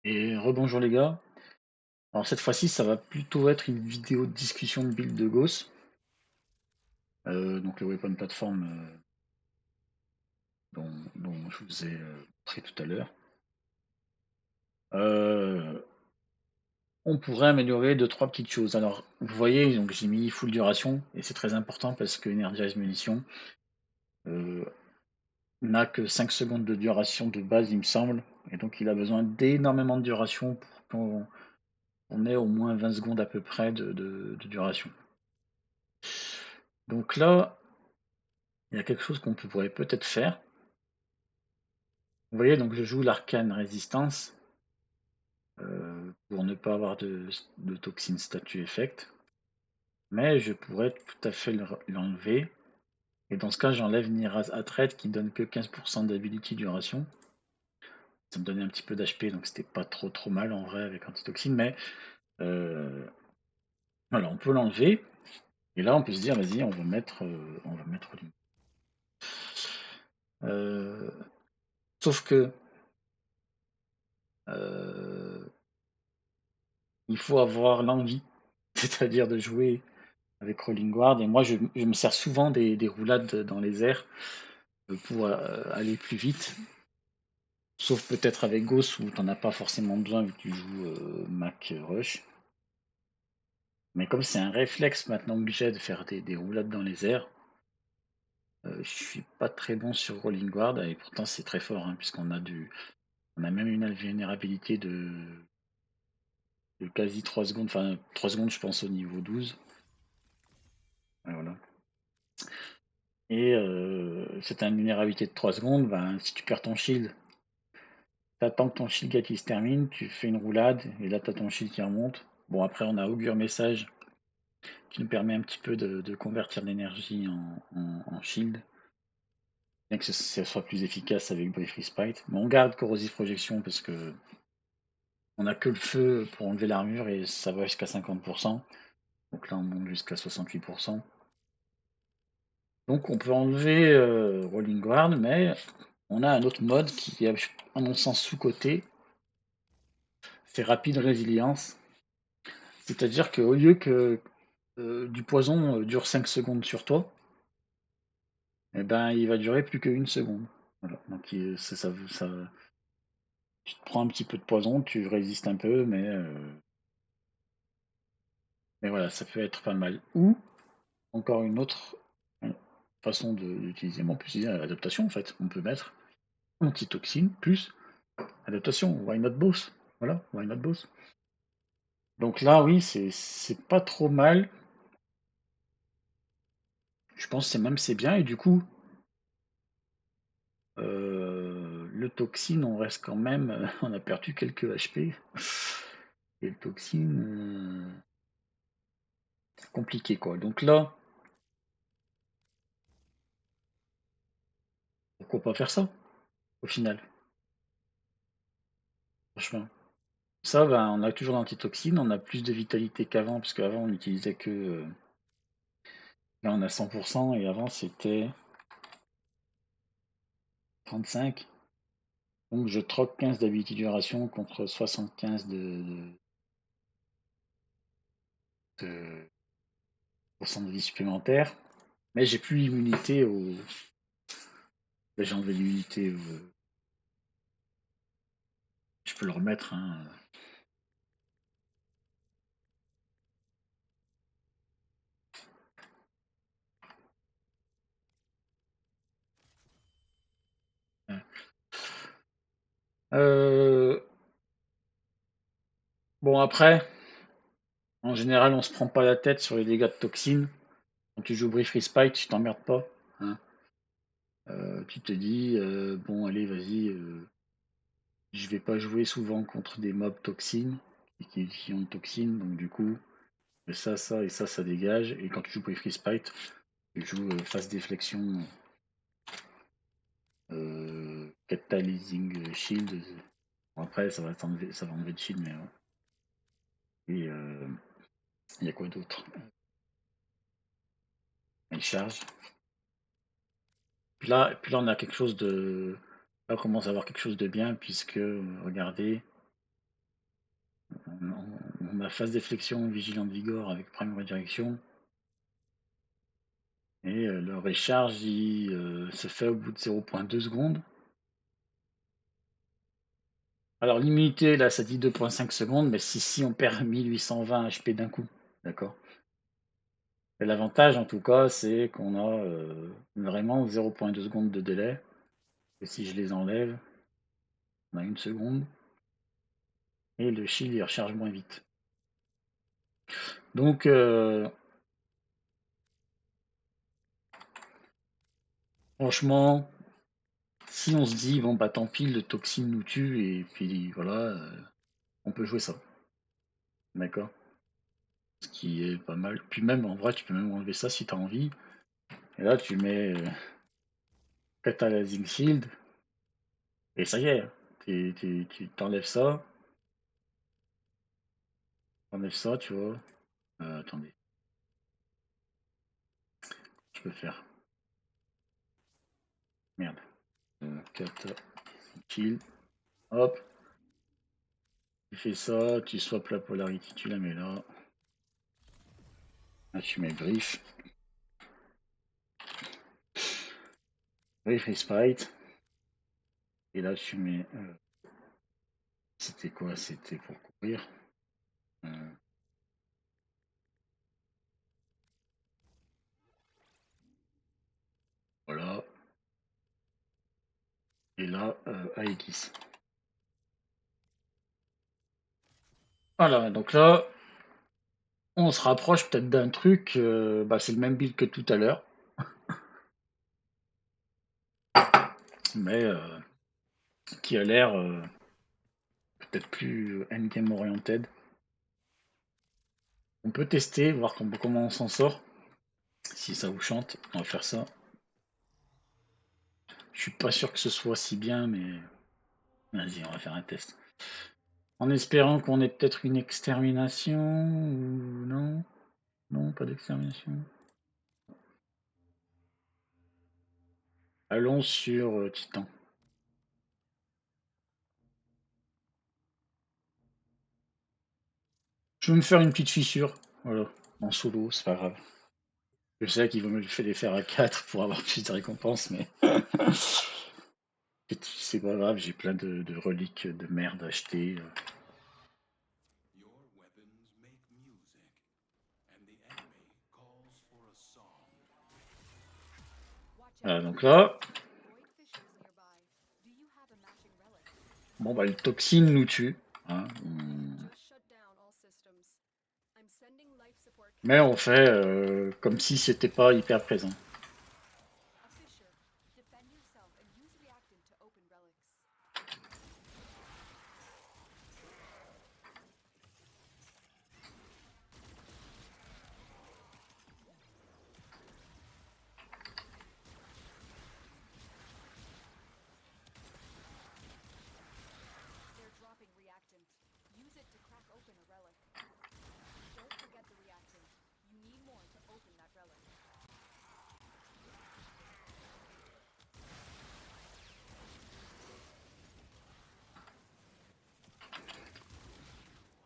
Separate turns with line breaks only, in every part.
Et rebonjour les gars. Alors cette fois-ci, ça va plutôt être une vidéo de discussion de build de Gauss, donc le weapon platform dont je vous ai montré tout à l'heure. On pourrait améliorer deux trois petites choses. Alors vous voyez, donc j'ai mis full duration et c'est très important parce que Energize Munition euh, n'a que 5 secondes de duration de base, il me semble, et donc il a besoin d'énormément de duration pour qu'on ait au moins 20 secondes à peu près de duration. Donc là, il y a quelque chose qu'on pourrait peut-être faire. Vous voyez, donc je joue l'arcane résistance pour ne pas avoir de toxine statue effect. Mais je pourrais tout à fait l'enlever. Et dans ce cas, j'enlève Niraz Atred qui donne que 15% d'ability duration. Ça me donnait un petit peu d'HP, donc c'était pas trop mal en vrai avec antitoxine. Mais euh, voilà, on peut l'enlever. Et là, on peut se dire, vas-y, on va mettre euh, sauf que euh, il faut avoir l'envie, c'est-à-dire de jouer avec Rolling Guard. Et moi, je me sers souvent des roulades dans les airs pour aller plus vite. Sauf peut-être avec Ghost où t'en as pas forcément besoin vu que tu joues Mac Rush. Mais comme c'est un réflexe maintenant que j'ai de faire des roulades dans les airs, je suis pas très bon sur Rolling Guard et pourtant c'est très fort hein, puisqu'on a on a même une vulnérabilité de quasi 3 secondes, enfin 3 secondes je pense au niveau 12. Et voilà. Et cette vulnérabilité de 3 secondes, ben, si tu perds ton shield, t'attends que ton shield gate il se termine, tu fais une roulade, et là t'as ton shield qui remonte. Bon après on a Augure Message qui nous permet un petit peu de convertir l'énergie en shield, bien que ce soit plus efficace avec Brief Respite. Mais on garde Corrosive Projection parce que on a que le feu pour enlever l'armure et ça va jusqu'à 50%. Donc là on monte jusqu'à 68%. Donc on peut enlever Rolling Guard, mais on a un autre mode qui est à mon sens sous-coté, c'est Rapide Résilience. C'est-à-dire qu'au lieu que du poison dure 5 secondes sur toi, eh ben, il va durer plus qu'une seconde. Voilà. Donc tu te prends un petit peu de poison, tu résistes un peu, mais voilà, ça peut être pas mal. Ou encore une autre façon d'utiliser, on peut utiliser l'adaptation en fait. On peut mettre antitoxine plus adaptation. Why not boss? Voilà, why not boss? Donc là, oui, c'est pas trop mal. Je pense que c'est bien. Et du coup, le toxine, on reste quand même. On a perdu quelques HP. Et le toxine, c'est compliqué quoi. Donc là, pourquoi pas faire ça au final? Franchement. Ça, ben, on a toujours l'antitoxine, on a plus de vitalité qu'avant, parce qu'avant on utilisait que. Là on a 100% et avant c'était 35. Donc je troque 15 d'habilité duration contre 75 de pourcent de vie supplémentaire. Mais j'ai plus l'immunité au. Là, j'ai enlevé l'immunité. Je peux le remettre. Hein. Euh, Bon, après, en général, on se prend pas la tête sur les dégâts de toxines. Quand tu joues Brief Respite, tu t'emmerdes pas. Hein. Tu te dis, bon, allez, vas-y, je vais pas jouer souvent contre des mobs toxines qui ont toxines, donc du coup, ça et ça dégage. Et quand tu joues Brief Respite, tu joues Fast Deflection, Catalyzing Shield. Bon, après, ça va enlever le shield, mais. Et il y a quoi d'autre? Elle charge. Puis là, on a quelque chose de. Là, on commence à avoir quelque chose de bien, puisque, regardez, On a phase déflexion, vigilante vigor avec prime redirection. Et le recharge, il se fait au bout de 0,2 secondes. Alors l'immunité, là, ça dit 2,5 secondes, mais si on perd 1820 HP d'un coup, d'accord. Et l'avantage, en tout cas, c'est qu'on a vraiment 0,2 secondes de délai. Et si je les enlève, on a 1 seconde. Et le shield, il recharge moins vite. Donc, franchement, si on se dit, bon, bah tant pis, le toxine nous tue, et puis voilà, on peut jouer ça. D'accord. Ce qui est pas mal. Puis même, en vrai, tu peux même enlever ça si tu as envie. Et là, tu mets Catalyzing Shield, et ça y est, tu t'enlèves ça, tu vois. Attendez, je peux faire. Merde. Catalyzing Shield, hop. Tu fais ça, tu swaps la polarité, tu la mets là. Là, tu mets Brief. Brief Respite. Et là, tu mets. C'était quoi? C'était pour courir. Voilà. Et là, AX. Voilà, donc là, on se rapproche peut-être d'un truc. Bah, c'est le même build que tout à l'heure. Mais qui a l'air peut-être plus endgame oriented. On peut tester, voir comment on s'en sort. Si ça vous chante, on va faire ça. Je suis pas sûr que ce soit si bien, mais vas-y, on va faire un test. En espérant qu'on ait peut-être une extermination ou non. Non, pas d'extermination. Allons sur Titan. Je vais me faire une petite fissure. Voilà, en solo, c'est pas grave. Je sais qu'il vaut mieux les faire à 4 pour avoir plus de récompenses, mais c'est pas grave, j'ai plein de reliques de merde à acheter. Voilà, donc là, bon bah le toxine nous tue. Hein. Mais on fait comme si c'était pas hyper présent.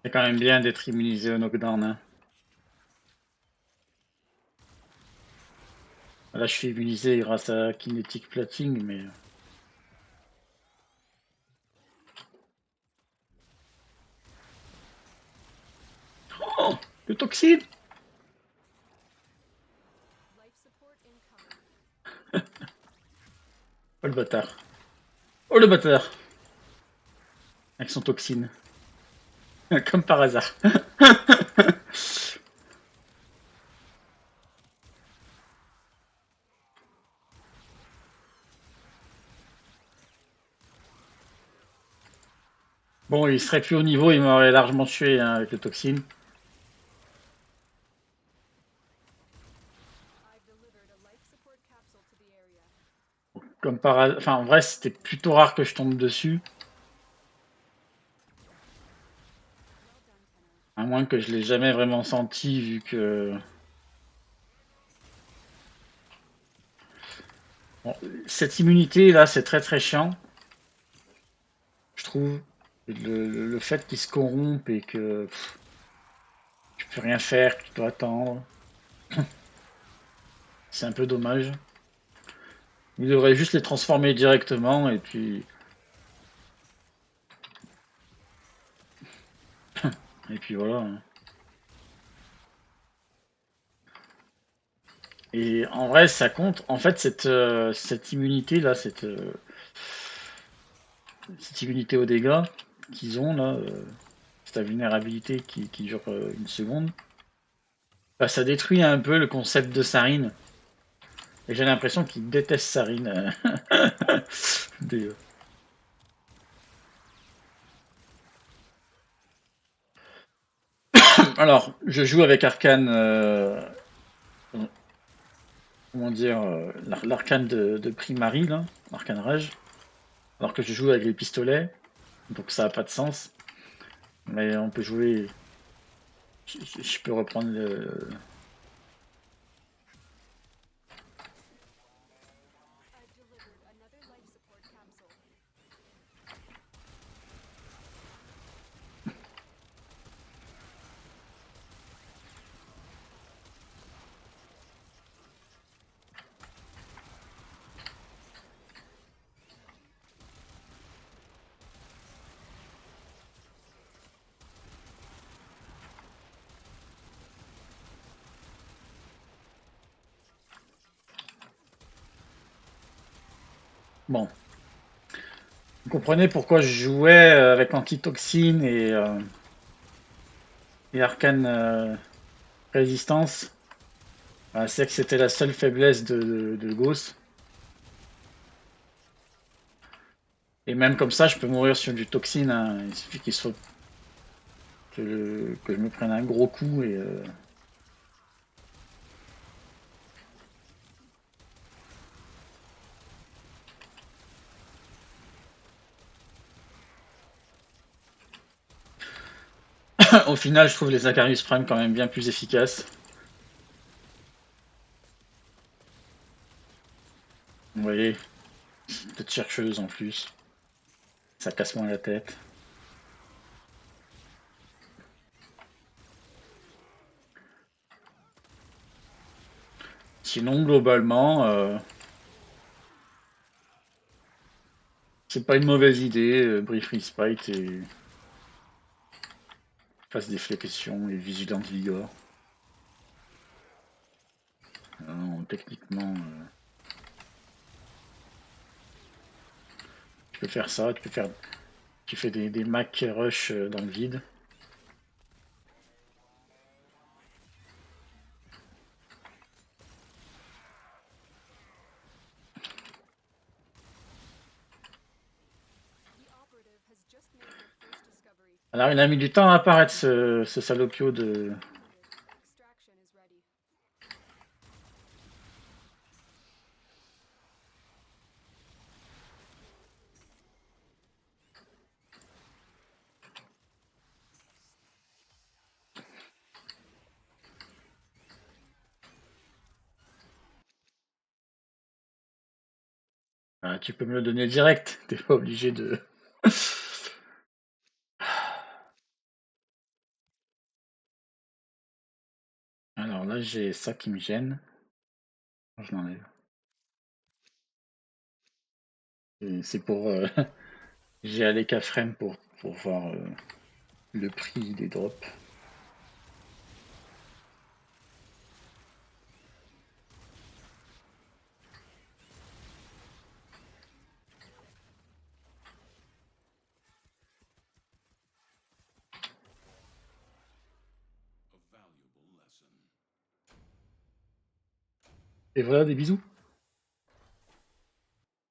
C'est quand même bien d'être immunisé au knockdown. Hein. Là, je suis immunisé grâce à Kinetic Plating, mais. Oh, le toxine. Oh le bâtard. Oh le bâtard. Avec son toxine. Comme par hasard. Bon, il serait plus au niveau, il m'aurait largement tué hein, avec le toxine. Comme par hasard. Enfin, en vrai, c'était plutôt rare que je tombe dessus. À moins que je l'ai jamais vraiment senti, vu que. Bon, cette immunité là, c'est très très chiant. Je trouve. Le fait qu'il se corrompe et que tu peux rien faire, que tu dois attendre, c'est un peu dommage. Il devrait juste les transformer directement et puis voilà, hein. Et en vrai, ça compte. En fait, cette immunité là, cette immunité aux dégâts qu'ils ont là, cette vulnérabilité qui dure une seconde, bah, ça détruit un peu le concept de Sarine. Et j'ai l'impression qu'ils détestent Sarine. Des- Alors, je joue avec Arcane, comment dire, l'Arcane de Primari, là, Arcane Rage, alors que je joue avec les pistolets, donc ça a pas de sens. Mais on peut jouer. Je peux reprendre le. Bon, vous comprenez pourquoi je jouais avec Antitoxine et Arcane Résistance. C'est que c'était la seule faiblesse de Gauss. Et même comme ça, je peux mourir sur du toxine, hein. Il suffit qu'il soit que je me prenne un gros coup et au final, je trouve les Acarius Prime quand même bien plus efficaces. Vous voyez, peut-être chercheuse en plus. Ça casse moins la tête. Sinon, globalement, c'est pas une mauvaise idée. Brief Respite et face déflexion et vigilante vigueur. Techniquement, tu peux faire ça. Tu fais des Mac rush dans le vide. Alors, il a mis du temps à apparaître ce salopio de. Ah, tu peux me le donner direct. T'es pas obligé de. Alors là, j'ai ça qui me gêne. Je l'enlève. C'est pour. J'ai allé qu'à frame pour voir le prix des drops. Et voilà, des bisous.